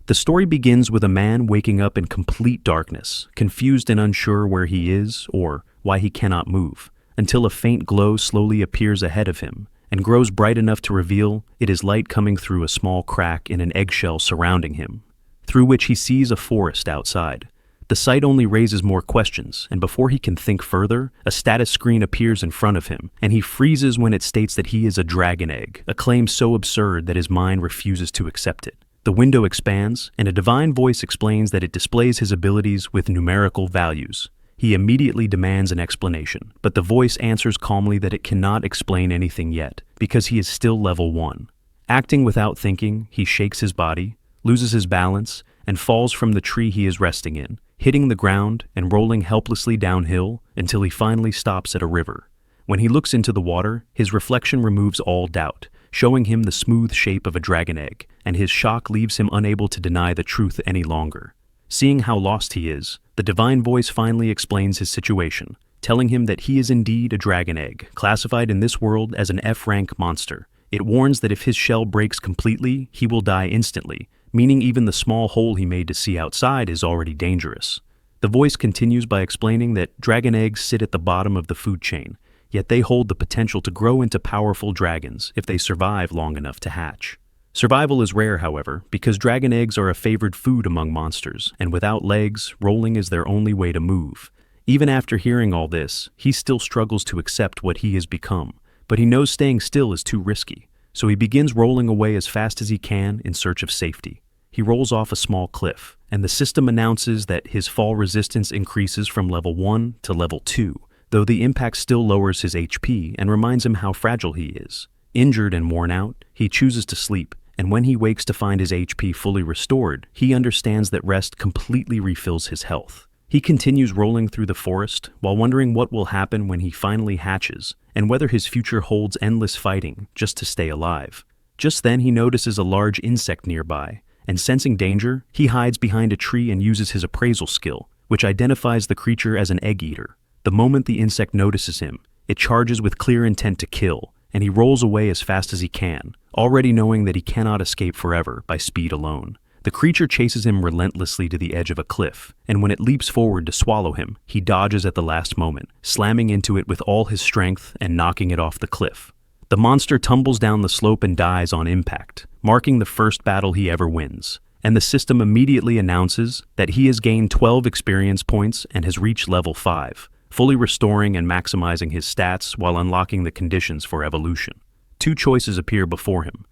The story begins with a man waking up in complete darkness, confused and unsure where he is or why he cannot move, until a faint glow slowly appears ahead of him and grows bright enough to reveal it is light coming through a small crack in an eggshell surrounding him, through which he sees a forest outside. The sight only raises more questions, and before he can think further, a status screen appears in front of him, and he freezes when it states that he is a dragon egg, a claim so absurd that his mind refuses to accept it. The window expands, and a divine voice explains that it displays his abilities with numerical values. He immediately demands an explanation, but the voice answers calmly that it cannot explain anything yet, because he is still level 1. Acting without thinking, he shakes his body, loses his balance, and falls from the tree he is resting in, hitting the ground and rolling helplessly downhill until he finally stops at a river. When he looks into the water, his reflection removes all doubt, showing him the smooth shape of a dragon egg, and his shock leaves him unable to deny the truth any longer. Seeing how lost he is, the divine voice finally explains his situation, telling him that he is indeed a dragon egg, classified in this world as an F-rank monster. It warns that if his shell breaks completely, he will die instantly, meaning even the small hole he made to see outside is already dangerous. The voice continues by explaining that dragon eggs sit at the bottom of the food chain, yet they hold the potential to grow into powerful dragons if they survive long enough to hatch. Survival is rare, however, because dragon eggs are a favored food among monsters, and without legs, rolling is their only way to move. Even after hearing all this, he still struggles to accept what he has become, but he knows staying still is too risky, so he begins rolling away as fast as he can in search of safety. He rolls off a small cliff, and the system announces that his fall resistance increases from level 1 to level 2, though the impact still lowers his HP and reminds him how fragile he is. Injured and worn out, he chooses to sleep, and when he wakes to find his HP fully restored, he understands that rest completely refills his health. He continues rolling through the forest while wondering what will happen when he finally hatches, and whether his future holds endless fighting just to stay alive. Just then he notices a large insect nearby, and sensing danger, he hides behind a tree and uses his appraisal skill, which identifies the creature as an egg-eater. The moment the insect notices him, it charges with clear intent to kill, and he rolls away as fast as he can, already knowing that he cannot escape forever by speed alone. The creature chases him relentlessly to the edge of a cliff, and when it leaps forward to swallow him, he dodges at the last moment, slamming into it with all his strength and knocking it off the cliff. The monster tumbles down the slope and dies on impact, marking the first battle he ever wins, and the system immediately announces that he has gained 12 experience points and has reached level 5, fully restoring and maximizing his stats while unlocking the conditions for evolution. 2 choices appear before him: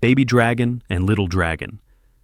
Baby Dragon and Little Dragon,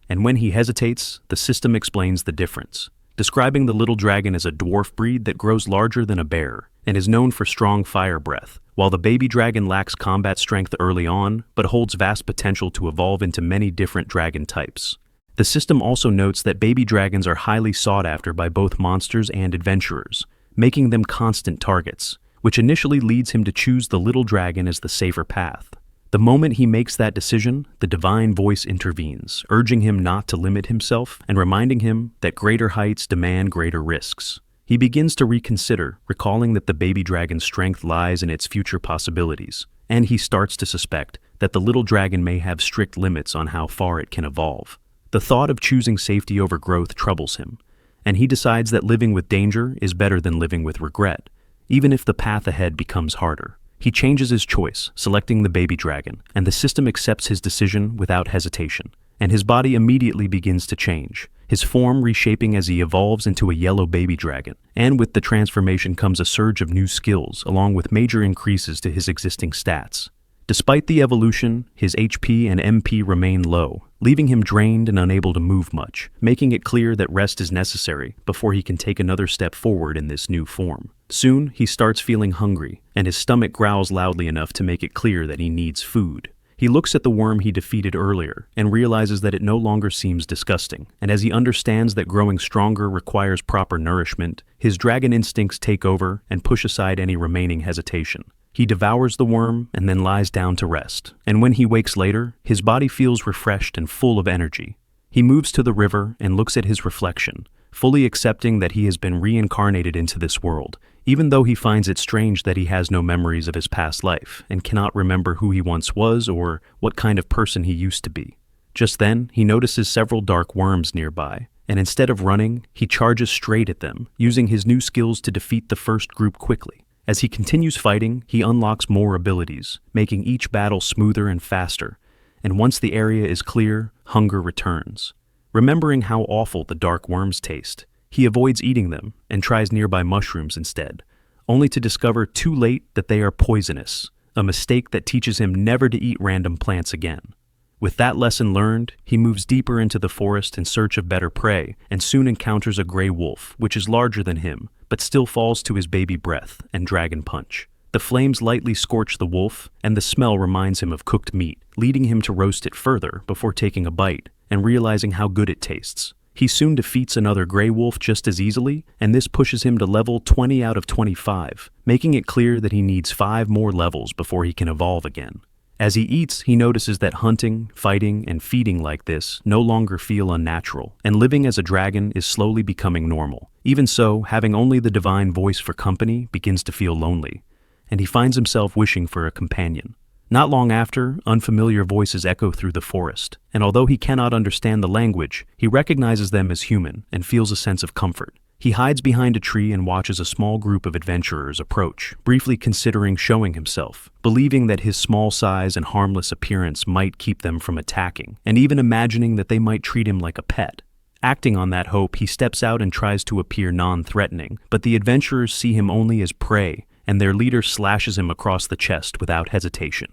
and when he hesitates, the system explains the difference, describing the Little Dragon as a dwarf breed that grows larger than a bear and is known for strong fire breath, while the Baby Dragon lacks combat strength early on but holds vast potential to evolve into many different dragon types. The system also notes that baby dragons are highly sought after by both monsters and adventurers, making them constant targets, which initially leads him to choose the Little Dragon as the safer path. The moment he makes that decision, the divine voice intervenes, urging him not to limit himself and reminding him that greater heights demand greater risks. He begins to reconsider, recalling that the baby dragon's strength lies in its future possibilities, and he starts to suspect that the Little Dragon may have strict limits on how far it can evolve. The thought of choosing safety over growth troubles him, and he decides that living with danger is better than living with regret, even if the path ahead becomes harder. He changes his choice, selecting the baby dragon, and the system accepts his decision without hesitation, and his body immediately begins to change, his form reshaping as he evolves into a yellow baby dragon, and with the transformation comes a surge of new skills along with major increases to his existing stats. Despite the evolution, his HP and MP remain low, leaving him drained and unable to move much, making it clear that rest is necessary before he can take another step forward in this new form. Soon, he starts feeling hungry, and his stomach growls loudly enough to make it clear that he needs food. He looks at the worm he defeated earlier and realizes that it no longer seems disgusting, and as he understands that growing stronger requires proper nourishment, his dragon instincts take over and push aside any remaining hesitation. He devours the worm and then lies down to rest, and when he wakes later, his body feels refreshed and full of energy. He moves to the river and looks at his reflection, fully accepting that he has been reincarnated into this world, even though he finds it strange that he has no memories of his past life and cannot remember who he once was or what kind of person he used to be. Just then, he notices several dark worms nearby, and instead of running, he charges straight at them, using his new skills to defeat the first group quickly. As he continues fighting, he unlocks more abilities, making each battle smoother and faster, and once the area is clear, hunger returns. Remembering how awful the dark worms taste, he avoids eating them and tries nearby mushrooms instead, only to discover too late that they are poisonous, a mistake that teaches him never to eat random plants again. With that lesson learned, he moves deeper into the forest in search of better prey and soon encounters a gray wolf, which is larger than him, but still falls to his baby breath and dragon punch. The flames lightly scorch the wolf, and the smell reminds him of cooked meat, leading him to roast it further before taking a bite and realizing how good it tastes. He soon defeats another gray wolf just as easily, and this pushes him to level 20 out of 25, making it clear that he needs 5 more levels before he can evolve again. As he eats, he notices that hunting, fighting, and feeding like this no longer feel unnatural, and living as a dragon is slowly becoming normal. Even so, having only the divine voice for company begins to feel lonely, and he finds himself wishing for a companion. Not long after, unfamiliar voices echo through the forest, and although he cannot understand the language, he recognizes them as human and feels a sense of comfort. He hides behind a tree and watches a small group of adventurers approach, briefly considering showing himself, believing that his small size and harmless appearance might keep them from attacking, and even imagining that they might treat him like a pet. Acting on that hope, he steps out and tries to appear non-threatening, but the adventurers see him only as prey, and their leader slashes him across the chest without hesitation.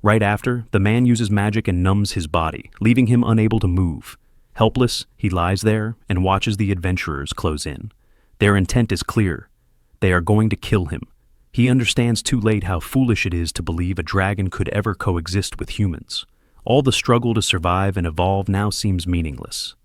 Right after, the man uses magic and numbs his body, leaving him unable to move. Helpless, he lies there and watches the adventurers close in. Their intent is clear. They are going to kill him. He understands too late how foolish it is to believe a dragon could ever coexist with humans. All the struggle to survive and evolve now seems meaningless.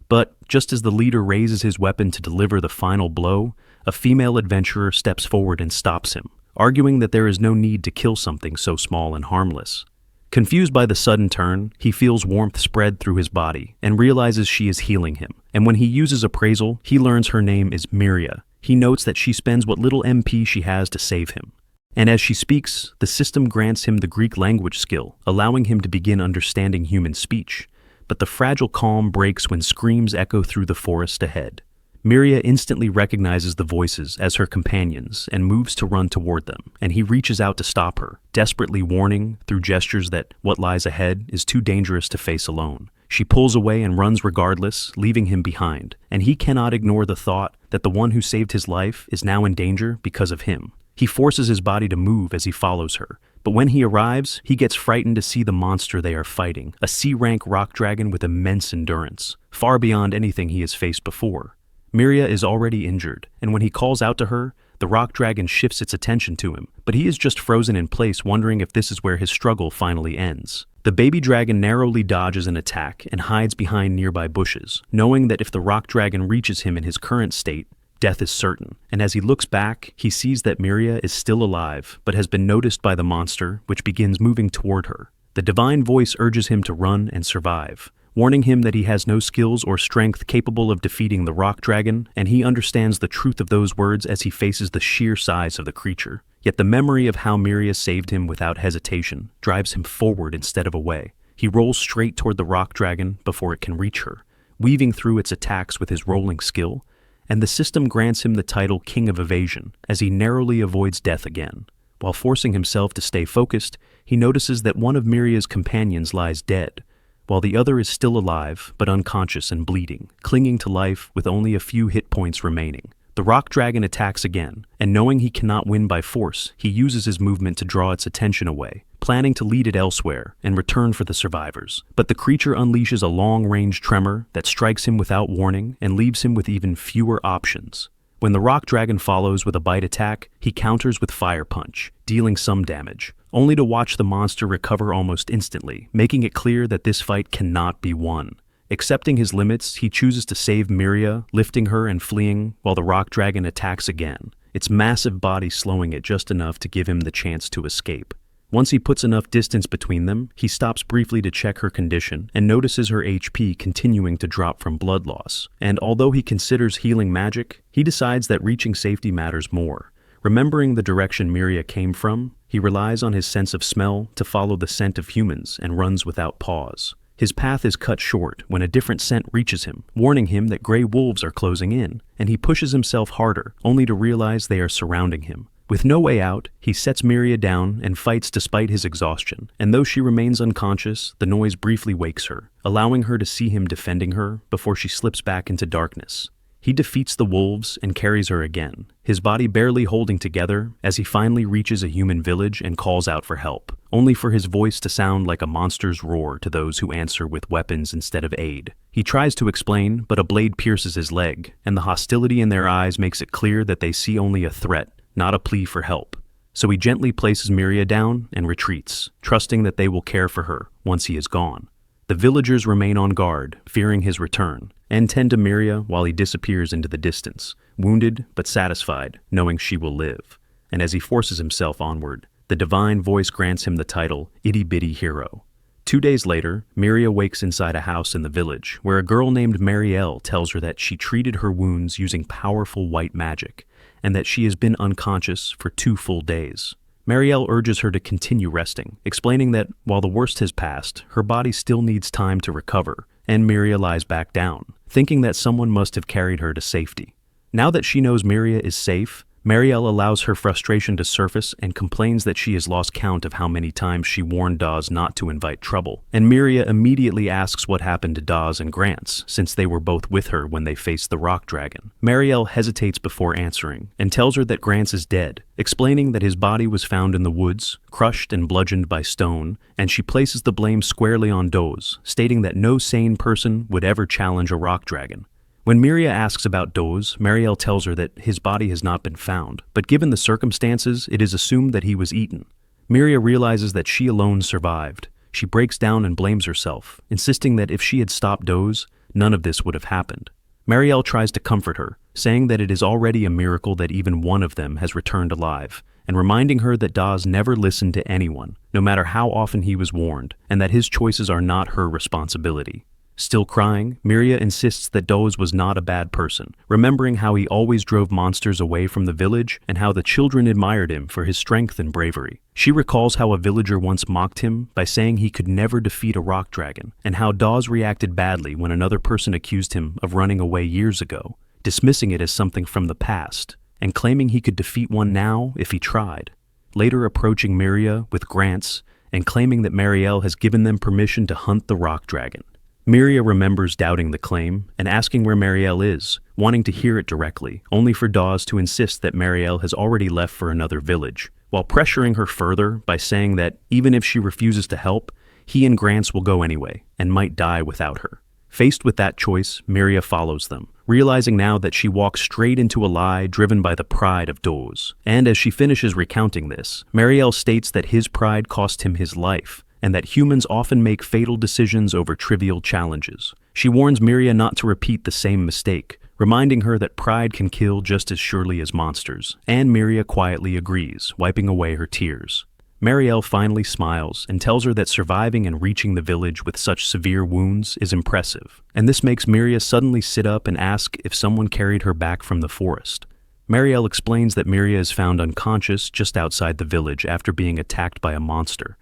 But just as the leader raises his weapon to deliver the final blow, a female adventurer steps forward and stops him, arguing that there is no need to kill something so small and harmless. Confused by the sudden turn, he feels warmth spread through his body and realizes she is healing him. And when he uses appraisal, he learns her name is Miria. He notes that she spends what little MP she has to save him. And as she speaks, the system grants him the Greek language skill, allowing him to begin understanding human speech. But the fragile calm breaks when screams echo through the forest ahead. Miria instantly recognizes the voices as her companions and moves to run toward them, and he reaches out to stop her, desperately warning through gestures that what lies ahead is too dangerous to face alone. She pulls away and runs regardless, leaving him behind, and he cannot ignore the thought that the one who saved his life is now in danger because of him. He forces his body to move as he follows her, but when he arrives, he gets frightened to see the monster they are fighting, a C-rank rock dragon with immense endurance, far beyond anything he has faced before. Miria is already injured, and when he calls out to her, the rock dragon shifts its attention to him, but he is just frozen in place, wondering if this is where his struggle finally ends. The baby dragon narrowly dodges an attack and hides behind nearby bushes, knowing that if the rock dragon reaches him in his current state, death is certain. And as he looks back, he sees that Miria is still alive, but has been noticed by the monster, which begins moving toward her. The divine voice urges him to run and survive, warning him that he has no skills or strength capable of defeating the rock dragon, and he understands the truth of those words as he faces the sheer size of the creature. Yet the memory of how Miria saved him without hesitation drives him forward instead of away. He rolls straight toward the rock dragon before it can reach her, weaving through its attacks with his rolling skill, and the system grants him the title King of Evasion as he narrowly avoids death again. While forcing himself to stay focused, he notices that one of Miria's companions lies dead, while the other is still alive but unconscious and bleeding, clinging to life with only a few hit points remaining. The rock dragon attacks again, and knowing he cannot win by force, he uses his movement to draw its attention away, planning to lead it elsewhere and return for the survivors. But the creature unleashes a long-range tremor that strikes him without warning and leaves him with even fewer options. When the rock dragon follows with a bite attack, he counters with Fire Punch, dealing some damage, only to watch the monster recover almost instantly, making it clear that this fight cannot be won. Accepting his limits, he chooses to save Miria, lifting her and fleeing while the rock dragon attacks again, its massive body slowing it just enough to give him the chance to escape. Once he puts enough distance between them, he stops briefly to check her condition and notices her HP continuing to drop from blood loss. And although he considers healing magic, he decides that reaching safety matters more. Remembering the direction Miria came from, he relies on his sense of smell to follow the scent of humans and runs without pause. His path is cut short when a different scent reaches him, warning him that gray wolves are closing in, and he pushes himself harder, only to realize they are surrounding him. With no way out, he sets Miria down and fights despite his exhaustion, and though she remains unconscious, the noise briefly wakes her, allowing her to see him defending her before she slips back into darkness. He defeats the wolves and carries her again, his body barely holding together as he finally reaches a human village and calls out for help, only for his voice to sound like a monster's roar to those who answer with weapons instead of aid. He tries to explain, but a blade pierces his leg, and the hostility in their eyes makes it clear that they see only a threat, not a plea for help. So he gently places Miria down and retreats, trusting that they will care for her once he is gone. The villagers remain on guard, fearing his return, and tend to Miria while he disappears into the distance, wounded but satisfied, knowing she will live. And as he forces himself onward, the divine voice grants him the title Itty Bitty Hero. 2 days later, Miria wakes inside a house in the village, where a girl named Marielle tells her that she treated her wounds using powerful white magic, and that she has been unconscious for 2 full days. Marielle urges her to continue resting, explaining that while the worst has passed, her body still needs time to recover, and Miria lies back down, thinking that someone must have carried her to safety. Now that she knows Miria is safe, Marielle allows her frustration to surface and complains that she has lost count of how many times she warned Dawes not to invite trouble, and Miria immediately asks what happened to Dawes and Grants, since they were both with her when they faced the rock dragon. Marielle hesitates before answering, and tells her that Grants is dead, explaining that his body was found in the woods, crushed and bludgeoned by stone, and she places the blame squarely on Dawes, stating that no sane person would ever challenge a rock dragon. When Miria asks about Dawes, Marielle tells her that his body has not been found, but given the circumstances, it is assumed that he was eaten. Miria realizes that she alone survived. She breaks down and blames herself, insisting that if she had stopped Dawes, none of this would have happened. Marielle tries to comfort her, saying that it is already a miracle that even one of them has returned alive, and reminding her that Dawes never listened to anyone, no matter how often he was warned, and that his choices are not her responsibility. Still crying, Miria insists that Dawes was not a bad person, remembering how he always drove monsters away from the village and how the children admired him for his strength and bravery. She recalls how a villager once mocked him by saying he could never defeat a rock dragon, and how Dawes reacted badly when another person accused him of running away years ago, dismissing it as something from the past, and claiming he could defeat one now if he tried. Later approaching Miria with Grants and claiming that Marielle has given them permission to hunt the rock dragon. Miria remembers doubting the claim and asking where Marielle is, wanting to hear it directly, only for Dawes to insist that Marielle has already left for another village, while pressuring her further by saying that even if she refuses to help, he and Grants will go anyway and might die without her. Faced with that choice, Miria follows them, realizing now that she walks straight into a lie driven by the pride of Dawes. And as she finishes recounting this, Marielle states that his pride cost him his life, and that humans often make fatal decisions over trivial challenges. She warns Miria not to repeat the same mistake, reminding her that pride can kill just as surely as monsters, and Miria quietly agrees, wiping away her tears. Marielle finally smiles and tells her that surviving and reaching the village with such severe wounds is impressive, and this makes Miria suddenly sit up and ask if someone carried her back from the forest. Marielle explains that Miria is found unconscious just outside the village after being attacked by a monster,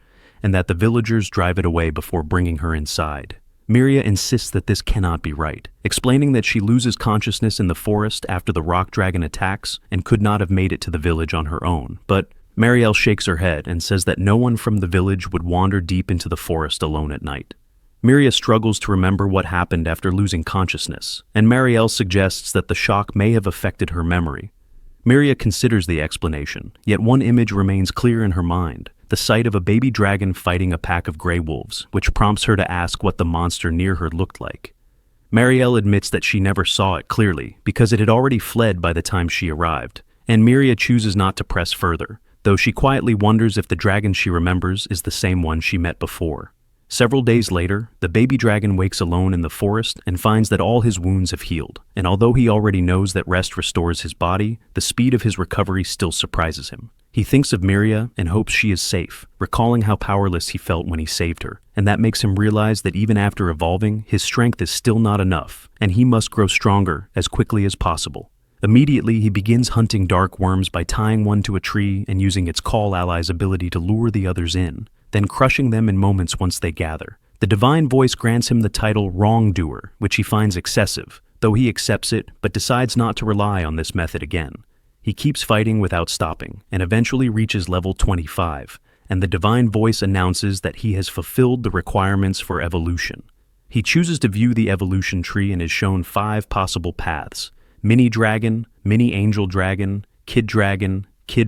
and that the villagers drive it away before bringing her inside. Miria insists that this cannot be right, explaining that she loses consciousness in the forest after the rock dragon attacks and could not have made it to the village on her own, but Marielle shakes her head and says that no one from the village would wander deep into the forest alone at night. Miria struggles to remember what happened after losing consciousness, and Marielle suggests that the shock may have affected her memory. Miria considers the explanation, yet one image remains clear in her mind, the sight of a baby dragon fighting a pack of gray wolves, which prompts her to ask what the monster near her looked like. Marielle admits that she never saw it clearly because it had already fled by the time she arrived, and Miria chooses not to press further, though she quietly wonders if the dragon she remembers is the same one she met before. Several days later, the baby dragon wakes alone in the forest and finds that all his wounds have healed, and although he already knows that rest restores his body, the speed of his recovery still surprises him. He thinks of Miria and hopes she is safe, recalling how powerless he felt when he saved her, and that makes him realize that even after evolving, his strength is still not enough, and he must grow stronger as quickly as possible. Immediately, he begins hunting dark worms by tying one to a tree and using its call ally's ability to lure the others in, then crushing them in moments once they gather, The divine voice grants him the title wrongdoer, which he finds excessive, though he accepts it but decides not to rely on this method again. He keeps fighting without stopping, and eventually reaches level 25, and the divine voice announces that he has fulfilled the requirements for evolution. He chooses to view the evolution tree and is shown 5 possible paths: mini dragon, mini angel dragon, kid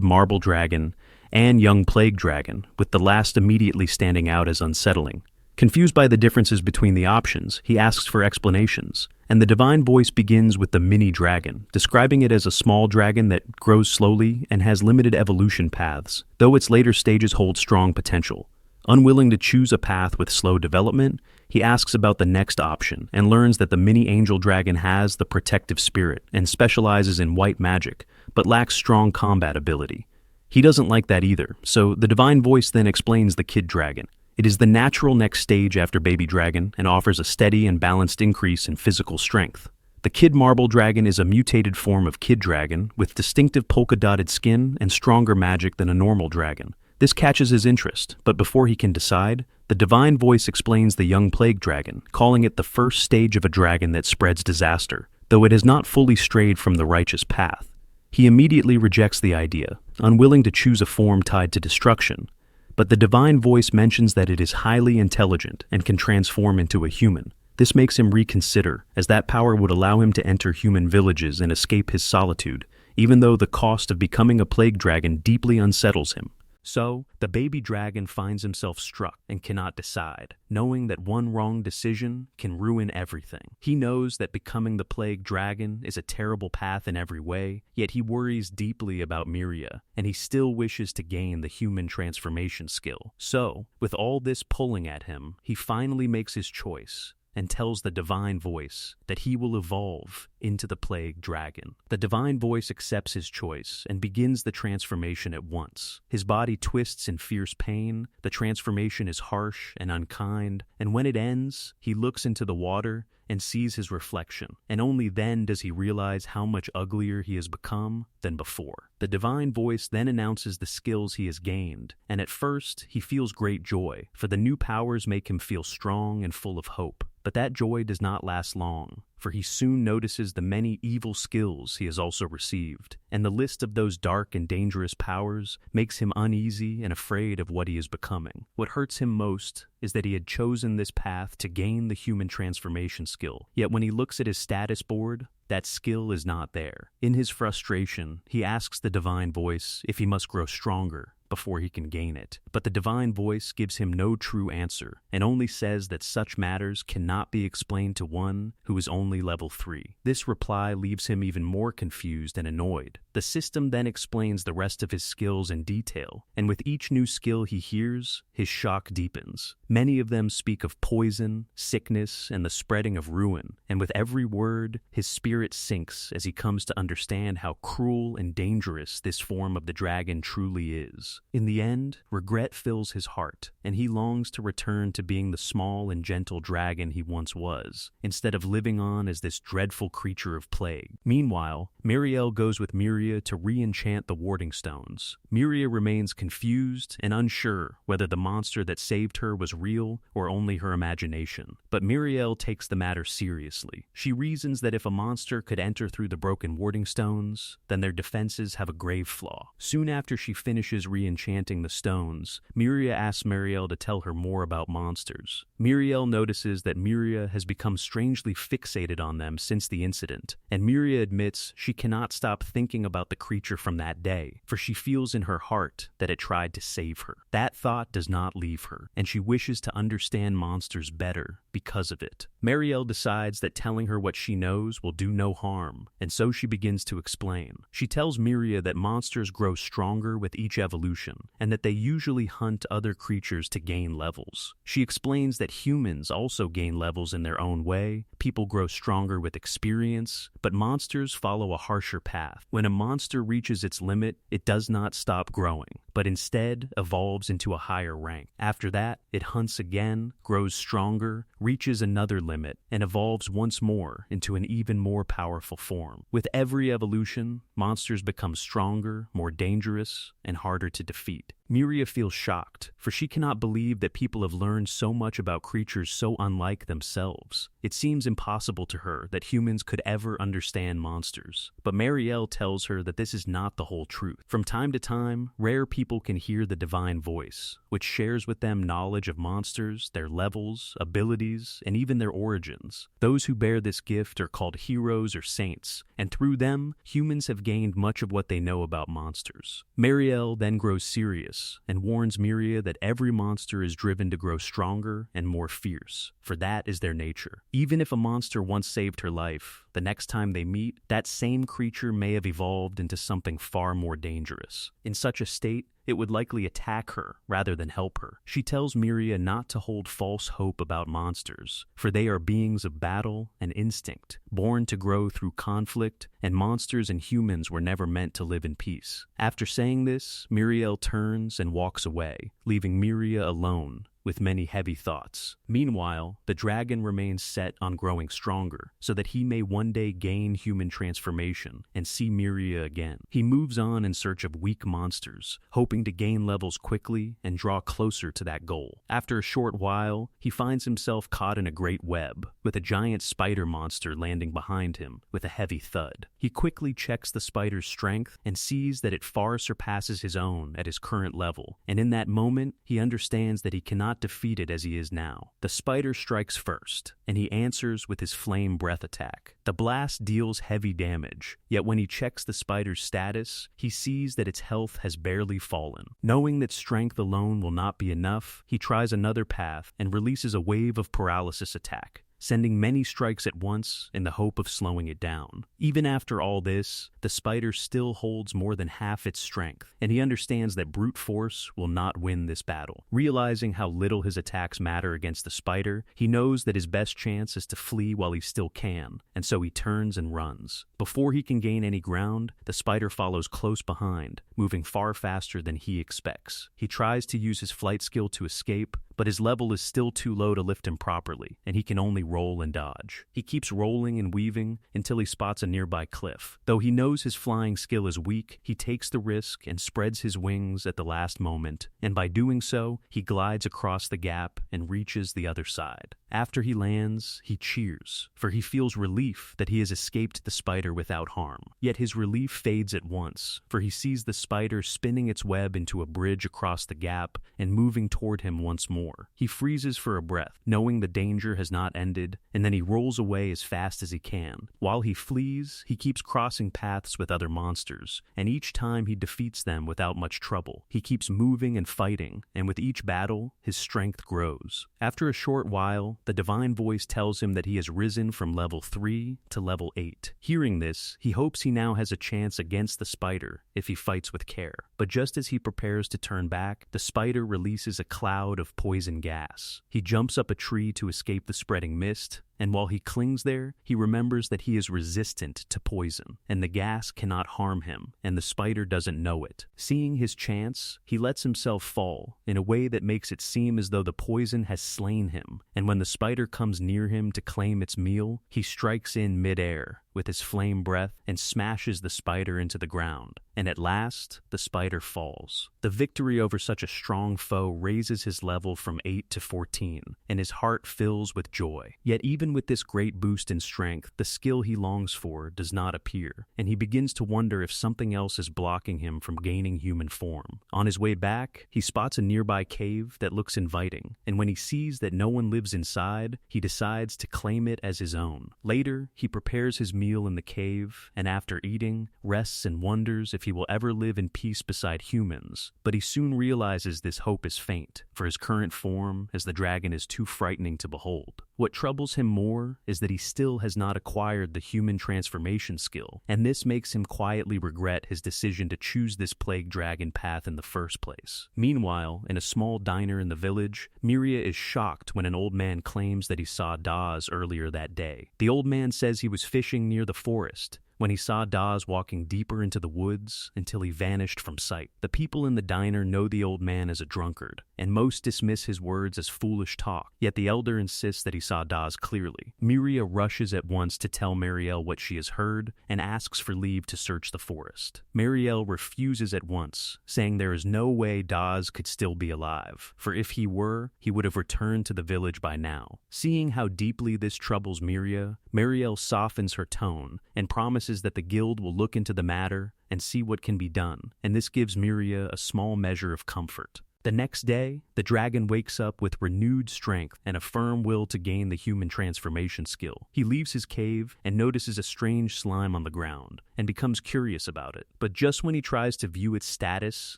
marble dragon, and young plague dragon, with the last immediately standing out as unsettling. Confused by the differences between the options, he asks for explanations, and the divine voice begins with the mini dragon, describing it as a small dragon that grows slowly and has limited evolution paths, though its later stages hold strong potential. Unwilling to choose a path with slow development, he asks about the next option and learns that the mini angel dragon has the protective spirit and specializes in white magic, but lacks strong combat ability. He doesn't like that either, so the divine voice then explains the kid dragon. It is the natural next stage after baby dragon and offers a steady and balanced increase in physical strength. The kid marble dragon is a mutated form of kid dragon with distinctive polka-dotted skin and stronger magic than a normal dragon. This catches his interest, but before he can decide, the divine voice explains the young plague dragon, calling it the first stage of a dragon that spreads disaster, though it has not fully strayed from the righteous path. He immediately rejects the idea, unwilling to choose a form tied to destruction. But the divine voice mentions that it is highly intelligent and can transform into a human. This makes him reconsider, as that power would allow him to enter human villages and escape his solitude, even though the cost of becoming a plague dragon deeply unsettles him. So, the baby dragon finds himself struck and cannot decide, knowing that one wrong decision can ruin everything. He knows that becoming the plague dragon is a terrible path in every way, yet he worries deeply about Miria, and he still wishes to gain the human transformation skill. So, with all this pulling at him, he finally makes his choice and tells the divine voice that he will evolve into the plague dragon. The divine voice accepts his choice and begins the transformation at once. His body twists in fierce pain, the transformation is harsh and unkind, and when it ends, he looks into the water and sees his reflection, and only then does he realize how much uglier he has become than before. The divine voice then announces the skills he has gained, and at first he feels great joy, for the new powers make him feel strong and full of hope. But that joy does not last long, for he soon notices the many evil skills he has also received, and the list of those dark and dangerous powers makes him uneasy and afraid of what he is becoming. What hurts him most is that he had chosen this path to gain the human transformation skill, yet when he looks at his status board, that skill is not there. In his frustration, he asks the divine voice if he must grow stronger before he can gain it. But the divine voice gives him no true answer and only says that such matters cannot be explained to one who is only level 3. This reply leaves him even more confused and annoyed. The system then explains the rest of his skills in detail, and with each new skill he hears, his shock deepens. Many of them speak of poison, sickness, and the spreading of ruin, and with every word, his spirit sinks as he comes to understand how cruel and dangerous this form of the dragon truly is. In the end, regret fills his heart, and he longs to return to being the small and gentle dragon he once was, instead of living on as this dreadful creature of plague. Meanwhile, Miriel goes with Miria to re-enchant the warding stones. Miria remains confused and unsure whether the monster that saved her was real or only her imagination. But Miriel takes the matter seriously. She reasons that if a monster could enter through the broken warding stones, then their defenses have a grave flaw. Soon after she finishes re-enchanting the stones, Miria asks Miriel to tell her more about monsters. Miriel notices that Miria has become strangely fixated on them since the incident, and Miria admits she cannot stop thinking about the creature from that day, for she feels in her heart that it tried to save her. That thought does not leave her, and she wishes to understand monsters better because of it. Miriel decides that telling her what she knows will do no harm, and so she begins to explain. She tells Miria that monsters grow stronger with each evolution, and that they usually hunt other creatures to gain levels. She explains that humans also gain levels in their own way, people grow stronger with experience, but monsters follow a harsher path. When a monster reaches its limit, it does not stop growing, but instead evolves into a higher rank. After that, it hunts again, grows stronger, reaches another limit, and evolves once more into an even more powerful form. With every evolution, monsters become stronger, more dangerous, and harder to defeat. Miria feels shocked, for she cannot believe that people have learned so much about creatures so unlike themselves. It seems impossible to her that humans could ever understand monsters. But Marielle tells her that this is not the whole truth. From time to time, rare people can hear the divine voice, which shares with them knowledge of monsters, their levels, abilities, and even their origins. Those who bear this gift are called heroes or saints, and through them, humans have gained much of what they know about monsters. Marielle then grows serious and warns Miria that every monster is driven to grow stronger and more fierce, for that is their nature. Even if a monster once saved her life, the next time they meet, that same creature may have evolved into something far more dangerous. In such a state, it would likely attack her rather than help her. She tells Miria not to hold false hope about monsters, for they are beings of battle and instinct, born to grow through conflict, and monsters and humans were never meant to live in peace. After saying this, Miriel turns and walks away, leaving Miria alone with many heavy thoughts. Meanwhile, the dragon remains set on growing stronger, so that he may one day gain human transformation and see Miria again. He moves on in search of weak monsters, hoping to gain levels quickly and draw closer to that goal. After a short while, he finds himself caught in a great web, with a giant spider monster landing behind him with a heavy thud. He quickly checks the spider's strength and sees that it far surpasses his own at his current level, and in that moment, he understands that he cannot defeat it as he is now. The spider strikes first, and he answers with his flame breath attack. The blast deals heavy damage, yet when he checks the spider's status, he sees that its health has barely fallen. Knowing that strength alone will not be enough, he tries another path and releases a wave of paralysis attack, sending many strikes at once in the hope of slowing it down. Even after all this, the spider still holds more than half its strength, and he understands that brute force will not win this battle. Realizing how little his attacks matter against the spider, he knows that his best chance is to flee while he still can, and so he turns and runs. Before he can gain any ground, the spider follows close behind, moving far faster than he expects. He tries to use his flight skill to escape, but his level is still too low to lift him properly, and he can only roll and dodge. He keeps rolling and weaving until he spots a nearby cliff. Though he knows his flying skill is weak, he takes the risk and spreads his wings at the last moment, and by doing so, he glides across the gap and reaches the other side. After he lands, he cheers, for he feels relief that he has escaped the spider without harm. Yet his relief fades at once, for he sees the spider spinning its web into a bridge across the gap and moving toward him once more. He freezes for a breath, knowing the danger has not ended, and then he rolls away as fast as he can. While he flees, he keeps crossing paths with other monsters, and each time he defeats them without much trouble. He keeps moving and fighting, and with each battle, his strength grows. After a short while, the divine voice tells him that he has risen from level 3 to level 8. Hearing this, he hopes he now has a chance against the spider if he fights with care. But just as he prepares to turn back, the spider releases a cloud of poison gas. He jumps up a tree to escape the spreading mist, and while he clings there, he remembers that he is resistant to poison, and the gas cannot harm him, and the spider doesn't know it. Seeing his chance, he lets himself fall in a way that makes it seem as though the poison has slain him, and when the spider comes near him to claim its meal, he strikes in mid-air with his flame breath and smashes the spider into the ground, and at last, the spider falls. The victory over such a strong foe raises his level from 8 to 14, and his heart fills with joy. Yet even with this great boost in strength, the skill he longs for does not appear, and he begins to wonder if something else is blocking him from gaining human form. On his way back, he spots a nearby cave that looks inviting, and when he sees that no one lives inside, he decides to claim it as his own. Later, he prepares his meal in the cave, and after eating, rests and wonders if he will ever live in peace beside humans. But he soon realizes this hope is faint, for his current form as the dragon is too frightening to behold. What troubles him more is that he still has not acquired the human transformation skill, and this makes him quietly regret his decision to choose this plague dragon path in the first place. Meanwhile, in a small diner in the village, Miria is shocked when an old man claims that he saw Daz earlier that day. The old man says he was fishing near the forest, when he saw Dawes walking deeper into the woods until he vanished from sight. The people in the diner know the old man as a drunkard, and most dismiss his words as foolish talk, yet the elder insists that he saw Dawes clearly. Miria rushes at once to tell Marielle what she has heard and asks for leave to search the forest. Marielle refuses at once, saying there is no way Dawes could still be alive, for if he were, he would have returned to the village by now. Seeing how deeply this troubles Miria, Marielle softens her tone and promises that the guild will look into the matter and see what can be done, and this gives Miria a small measure of comfort. The next day, the dragon wakes up with renewed strength and a firm will to gain the human transformation skill. He leaves his cave and notices a strange slime on the ground and becomes curious about it. But just when he tries to view its status,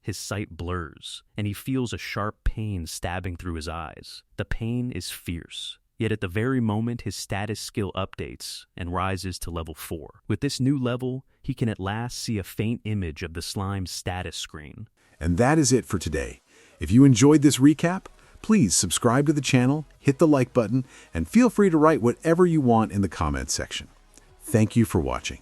his sight blurs and he feels a sharp pain stabbing through his eyes. The pain is fierce. Yet at the very moment his status skill updates and rises to level 4. With this new level, he can at last see a faint image of the slime's status screen. And that is it for today. If you enjoyed this recap, please subscribe to the channel, hit the like button, and feel free to write whatever you want in the comments section. Thank you for watching.